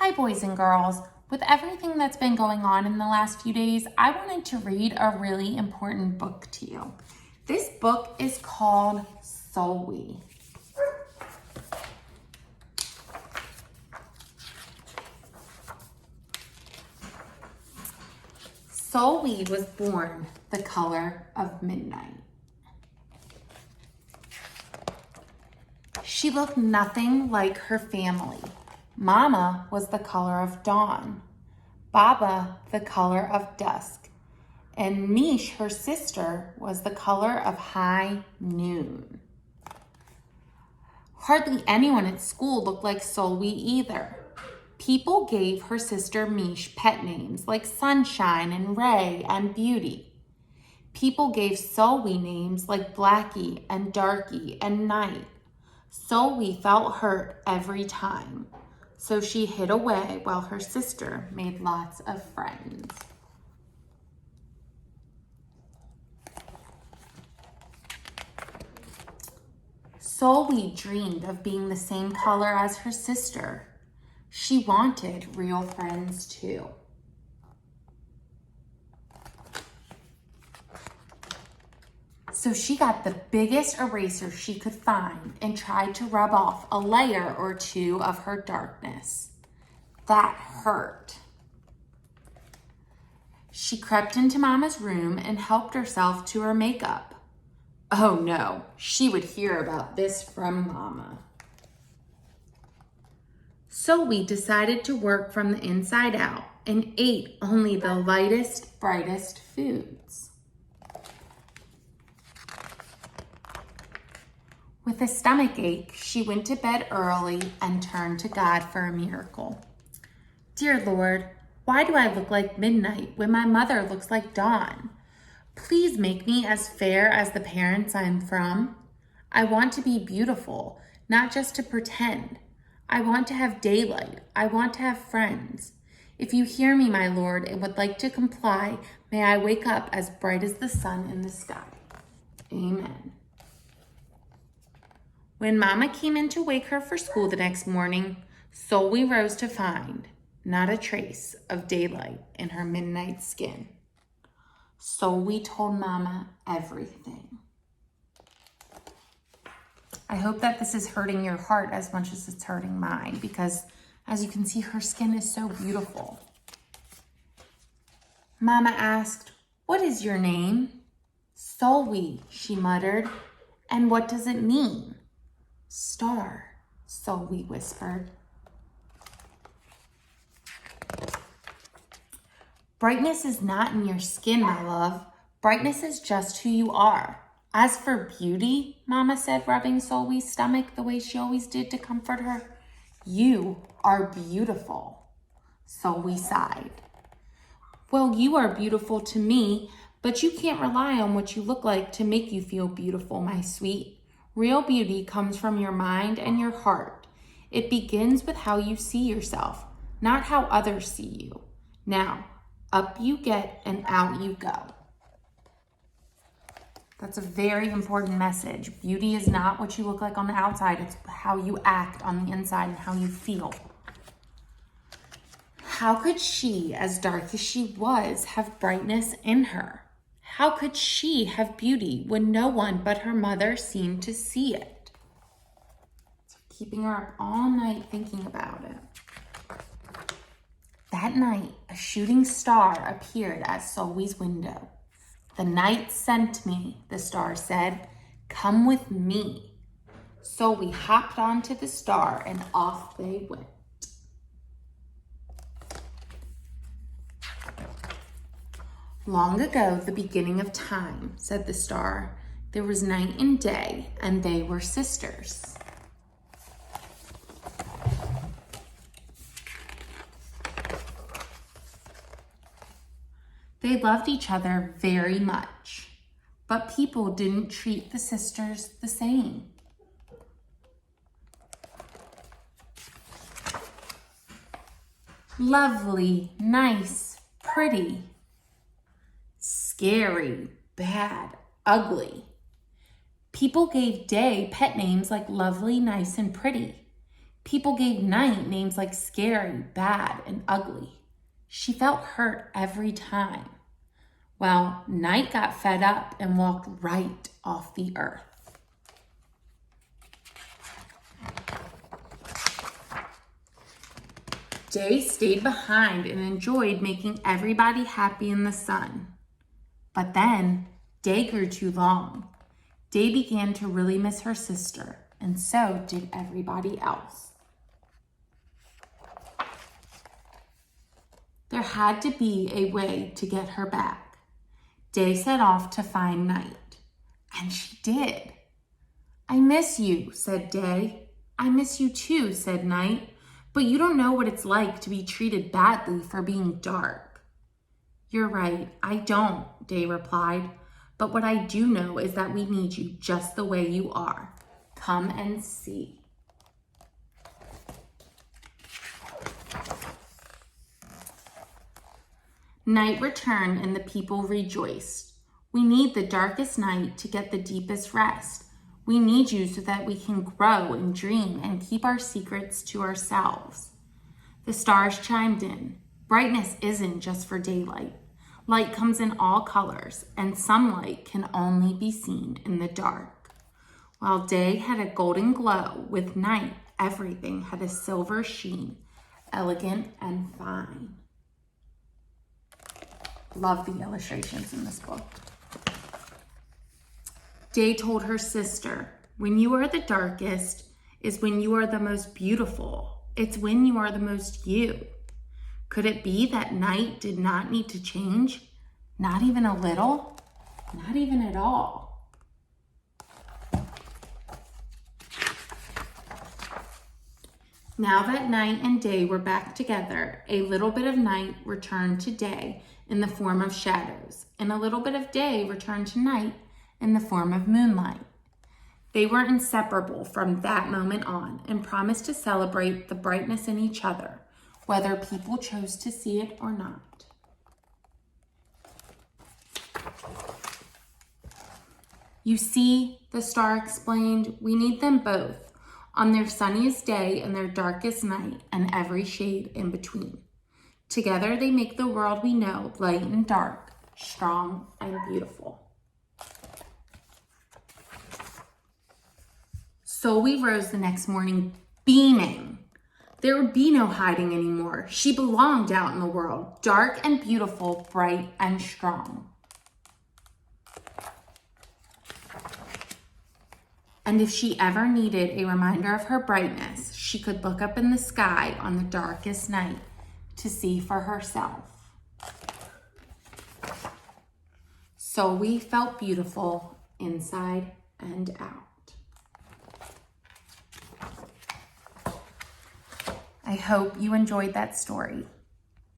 Hi, boys and girls. With everything that's been going on in the last few days, I wanted to read a really important book to you. This book is called Sulwe. Sulwe was born the color of midnight. She looked nothing like her family. Mama was the color of dawn, Baba the color of dusk, and Mish, her sister, was the color of high noon. Hardly anyone at school looked like Sulwe either. People gave her sister Mish pet names like Sunshine and Ray and Beauty. People gave Sulwe names like Blackie and Darky and Night. Sulwe felt hurt every time, so she hid away while her sister made lots of friends. Sulwe dreamed of being the same color as her sister. She wanted real friends too. So she got the biggest eraser she could find and tried to rub off a layer or two of her darkness. That hurt. She crept into Mama's room and helped herself to her makeup. Oh no, she would hear about this from Mama. Sulwe decided to work from the inside out and ate only the lightest, brightest foods. With a stomach ache, she went to bed early and turned to God for a miracle. Dear Lord, why do I look like midnight when my mother looks like dawn? Please make me as fair as the parents I'm from. I want to be beautiful, not just to pretend. I want to have daylight. I want to have friends. If you hear me, my Lord, and would like to comply, may I wake up as bright as the sun in the sky. Amen. When Mama came in to wake her for school the next morning, Sulwe rose to find not a trace of daylight in her midnight skin. Sulwe told Mama everything. I hope that this is hurting your heart as much as it's hurting mine, because as you can see, her skin is so beautiful. Mama asked, "What is your name?" "Sulwe," she muttered. "And what does it mean?" "Star," Sulwe whispered. Brightness is not in your skin, my love. Brightness is just who you are. As for beauty, Mama said, rubbing Sulwe's stomach the way she always did to comfort her, you are beautiful. Sulwe sighed. Well, you are beautiful to me, but you can't rely on what you look like to make you feel beautiful, my sweet. Real beauty comes from your mind and your heart. It begins with how you see yourself, not how others see you. Now, up you get and out you go. That's a very important message. Beauty is not what you look like on the outside. It's how you act on the inside and how you feel. How could she, as dark as she was, have brightness in her? How could she have beauty when no one but her mother seemed to see it? So keeping her up all night thinking about it. That night, a shooting star appeared at Sulwe's window. "The night sent me," the star said. "Come with me." Sulwe hopped onto the star and off they went. Long ago, the beginning of time, said the star, there was night and day, and they were sisters. They loved each other very much, but people didn't treat the sisters the same. Lovely, nice, pretty, scary, bad, ugly. People gave Day pet names like lovely, nice, and pretty. People gave Night names like scary, bad, and ugly. She felt hurt every time. Well, Night got fed up and walked right off the earth. Day stayed behind and enjoyed making everybody happy in the sun. But then, Day grew too long. Day began to really miss her sister, and so did everybody else. There had to be a way to get her back. Day set off to find Night, and she did. "I miss you," said Day. "I miss you too," said Night. "But you don't know what it's like to be treated badly for being dark." "You're right, I don't," Day replied. "But what I do know is that we need you just the way you are. Come and see." Night returned and the people rejoiced. "We need the darkest night to get the deepest rest. We need you so that we can grow and dream and keep our secrets to ourselves." The stars chimed in. Brightness isn't just for daylight. Light comes in all colors, and some light can only be seen in the dark. While day had a golden glow, with night, everything had a silver sheen, elegant and fine. Love the illustrations in this book. Day told her sister, "When you are the darkest is when you are the most beautiful. It's when you are the most you." Could it be that night did not need to change? Not even a little? Not even at all. Now that night and day were back together, a little bit of night returned to day in the form of shadows, and a little bit of day returned to night in the form of moonlight. They were inseparable from that moment on and promised to celebrate the brightness in each other, whether people chose to see it or not. "You see," the star explained, "we need them both, on their sunniest day and their darkest night, and every shade in between. Together they make the world we know light and dark, strong and beautiful." Solwi rose the next morning beaming. There would be no hiding anymore. She belonged out in the world, dark and beautiful, bright and strong. And if she ever needed a reminder of her brightness, she could look up in the sky on the darkest night to see for herself. Solwi felt beautiful inside and out. I hope you enjoyed that story.